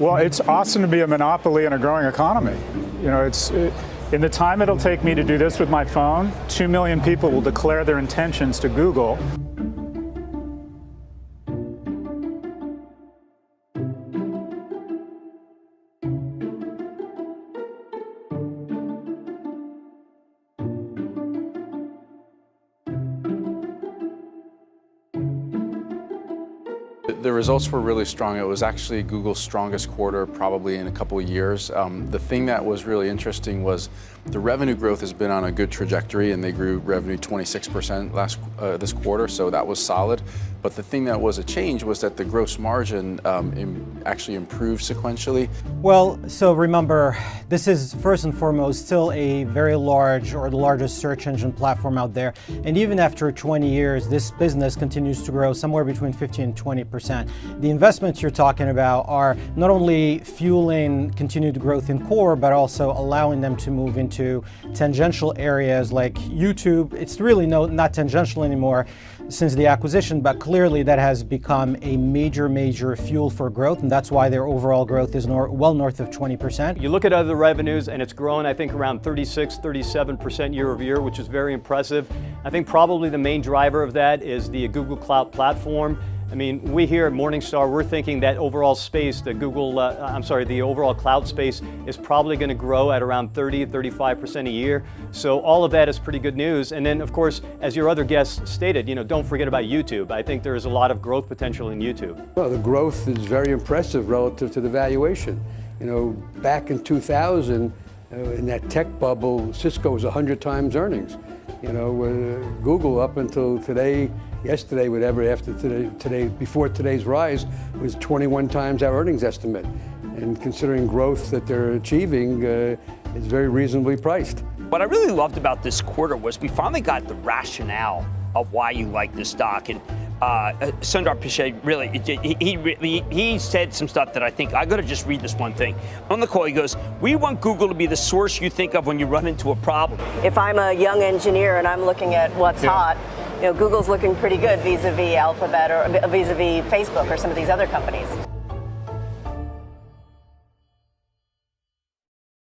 Well, it's awesome to be a monopoly in a growing economy. You know, in the time it'll take me to do this with my phone, 2 million people will declare their intentions to Google. The results were really strong. It was actually Google's strongest quarter probably in a couple of years. The thing that was really interesting was the revenue growth has been on a good trajectory, and they grew revenue 26% this quarter, so that was solid. But the thing that was a change was that the gross margin actually improved sequentially. Well, so remember, this is first and foremost still a very large, or the largest search engine platform out there. And even after 20 years, this business continues to grow somewhere between 15 and 20%. The investments you're talking about are not only fueling continued growth in core, but also allowing them to move into tangential areas like YouTube. It's really not tangential anymore since the acquisition, but clearly that has become a major fuel for growth, and that's why their overall growth is well north of 20%. You look at other revenues and it's grown, I think, around 36-37% year over year, which is very impressive. I think probably the main driver of that is the Google Cloud Platform. I mean, we here at Morningstar, we're thinking that overall space, the overall cloud space is probably going to grow at around 30-35% a year. So all of that is pretty good news. And then, of course, as your other guests stated, don't forget about YouTube. I think there is a lot of growth potential in YouTube. Well, the growth is very impressive relative to the valuation. Back in 2000, in that tech bubble, Cisco was 100 times earnings. Google up until today, yesterday, whatever, before today's rise, was 21 times our earnings estimate. And considering growth that they're achieving, it's very reasonably priced. What I really loved about this quarter was we finally got the rationale of why you like this stock. And Sundar Pichai really, he said some stuff that I think, I gotta just read this one thing. On the call, he goes, "We want Google to be the source you think of when you run into a problem." If I'm a young engineer and I'm looking at what's hot, Google's looking pretty good vis-a-vis Alphabet or vis-a-vis Facebook or some of these other companies.